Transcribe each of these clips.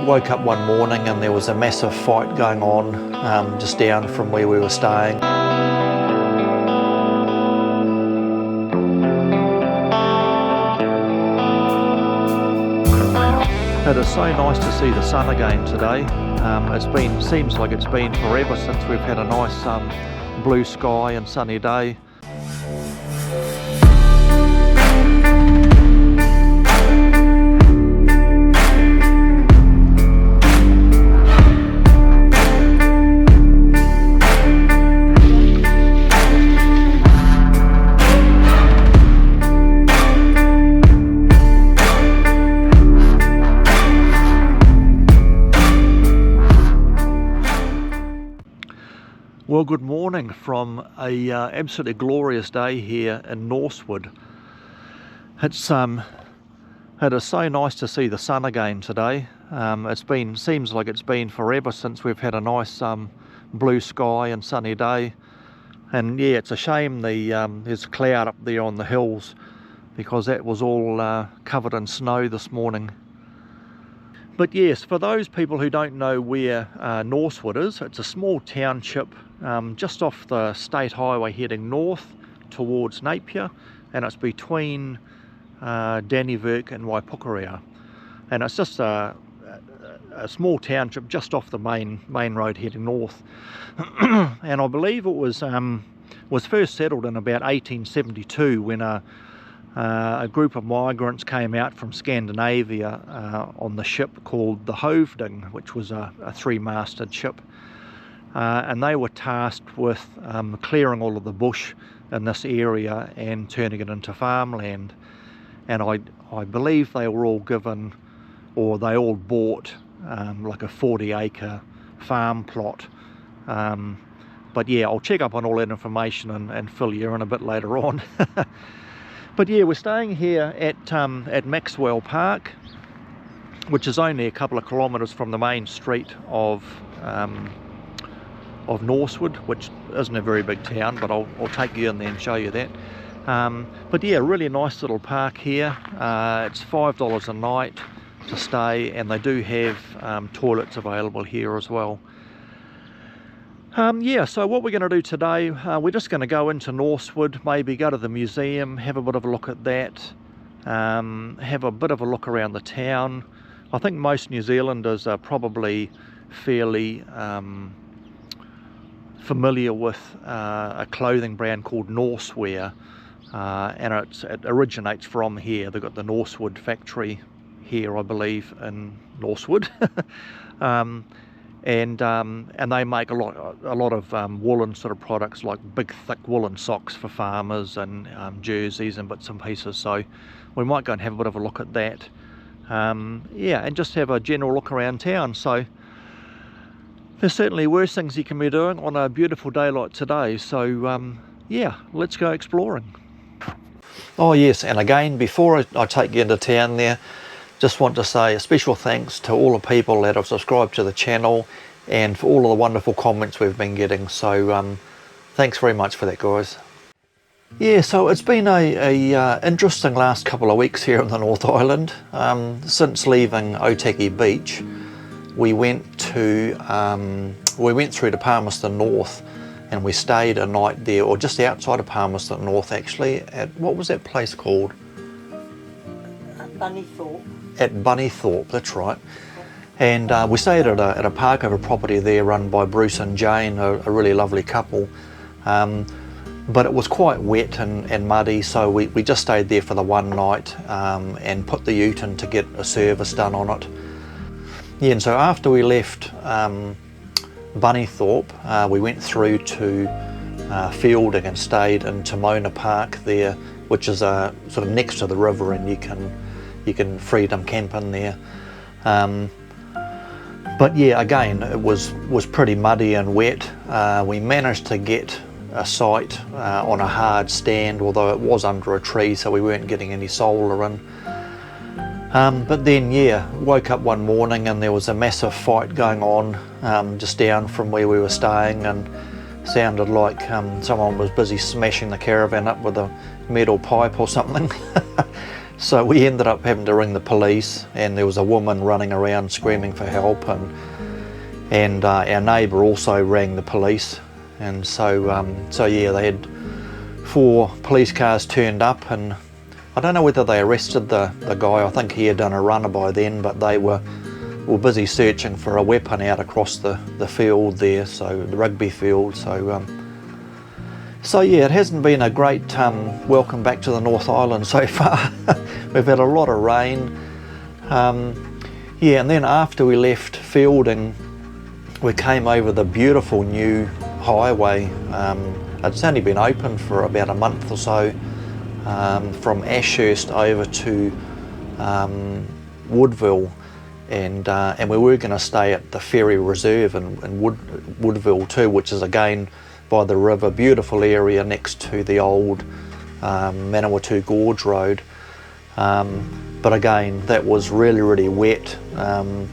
woke up one morning and there was a massive fight going on just down from where we were staying. It is so nice to see the sun again today. Seems like it's been forever since we've had a nice blue sky and sunny day. Well, good morning from a absolutely glorious day here in Norsewood. It is so nice to see the sun again today. Seems like it's been forever since we've had a nice blue sky and sunny day. And yeah, it's a shame there's a cloud up there on the hills, because that was all covered in snow this morning. But yes, for those people who don't know where Norsewood is, it's a small township just off the state highway heading north towards Napier, and it's between Dannevirke and Waipukurau. And it's just a small township just off the main road heading north. And I believe it was first settled in about 1872 when a group of migrants came out from Scandinavia on the ship called the Hovding, which was a three-masted ship. And they were tasked with clearing all of the bush in this area and turning it into farmland. And I believe they were all given, or they all bought like a 40-acre farm plot. But yeah, I'll check up on all that information and fill you in a bit later on. But yeah, we're staying here at Maxwell Park, which is only a couple of kilometres from the main street of Norsewood, which isn't a very big town, but I'll take you in there and show you that. But yeah, really nice little park here. It's $5 a night to stay, and they do have toilets available here as well. Yeah, so what we're going to do today, we're just going to go into Norsewood, maybe go to the museum, have a bit of a look at that, have a bit of a look around the town. I think most New Zealanders are probably fairly familiar with a clothing brand called Norsewear, and it originates from here. They've got the Norsewood factory here, I believe, in Norsewood. And they make a lot of woolen sort of products, like big thick woolen socks for farmers and jerseys and bits and pieces. So we might go and have a bit of a look at that. Yeah, and just have a general look around town. So there's certainly worse things you can be doing on a beautiful day like today. So yeah, let's go exploring. Oh yes, and again, before I take you into town there, just want to say a special thanks to all the people that have subscribed to the channel and for all of the wonderful comments we've been getting. So thanks very much for that, guys. Yeah, so it's been a interesting last couple of weeks here in the North Island. Since leaving Otaki Beach, we went through to Palmerston North, and we stayed a night there, or just outside of Palmerston North actually, at, what was that place called? Bunnythorpe. At Bunnythorpe, that's right. And we stayed at a park over property there run by Bruce and Jane, a really lovely couple. But it was quite wet and muddy, so we just stayed there for the one night and put the ute in to get a service done on it. Yeah, and so after we left Bunnythorpe, we went through to Fielding and stayed in Timona Park there, which is sort of next to the river, and you can freedom camp in there. But yeah, again, it was pretty muddy and wet. We managed to get a site on a hard stand, although it was under a tree, so we weren't getting any solar in. But then yeah, woke up one morning and there was a massive fight going on just down from where we were staying, and sounded like someone was busy smashing the caravan up with a metal pipe or something. So we ended up having to ring the police, and there was a woman running around screaming for help, and our neighbour also rang the police, and so yeah, they had 4 police cars turned up, and I don't know whether they arrested the guy. I think he had done a runner by then, but they were busy searching for a weapon out across the field there, so the rugby field. So yeah, it hasn't been a great welcome back to the North Island so far. We've had a lot of rain. Yeah, and then after we left Fielding, we came over the beautiful new highway. It's only been open for about a month or so, from Ashurst over to Woodville, and we were going to stay at the Ferry Reserve in Woodville too, which is again by the river, beautiful area next to the old Manawatu Gorge Road. But again, that was really wet. The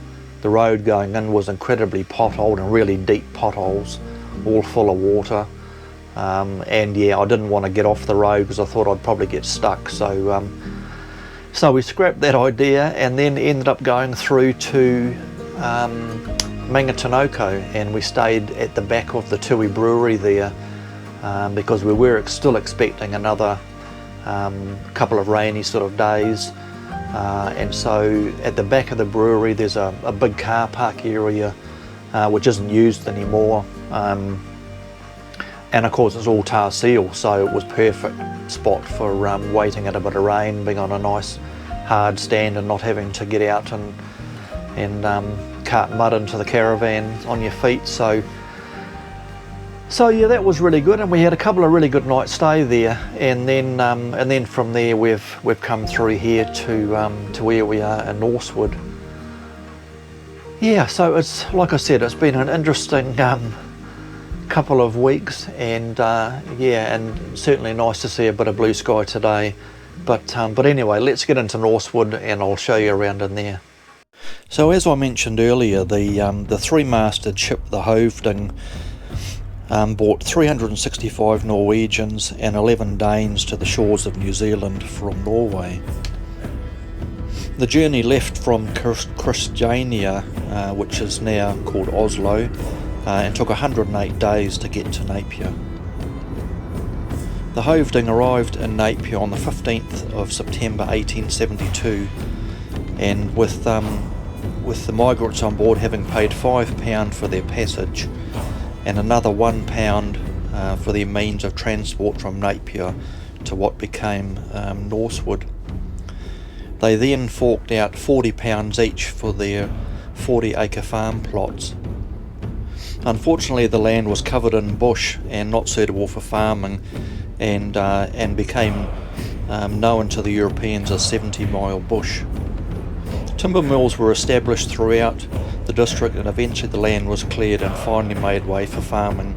road going in was incredibly potholed, and really deep potholes, all full of water. And yeah, I didn't want to get off the road because I thought I'd probably get stuck. So we scrapped that idea, and then ended up going through to Mangatainoka, and we stayed at the back of the Tui Brewery there, because we were still expecting another couple of rainy sort of days. And so at the back of the brewery there's a big car park area which isn't used anymore, and of course it's all tar seal, so it was perfect spot for waiting at a bit of rain, being on a nice hard stand and not having to get out and cart mud into the caravan on your feet. So yeah, that was really good, and we had a couple of really good nights stay there, and then from there we've come through here to where we are in Norsewood. Yeah, so it's like I said, it's been an interesting couple of weeks, and yeah, and certainly nice to see a bit of blue sky today. But anyway, let's get into Norsewood and I'll show you around in there. So as I mentioned earlier, the 3-masted ship, the Hovding, brought 365 Norwegians and 11 Danes to the shores of New Zealand from Norway. The journey left from Christiania, which is now called Oslo, and took 108 days to get to Napier. The Hovding arrived in Napier on the 15th of September 1872, and with the migrants on board having paid £5 for their passage and another £1 for their means of transport from Napier to what became Norsewood. They then forked out £40 each for their 40-acre farm plots. Unfortunately, the land was covered in bush and not suitable for farming, and became known to the Europeans as 70-mile bush. Timber mills were established throughout the district, and eventually the land was cleared and finally made way for farming.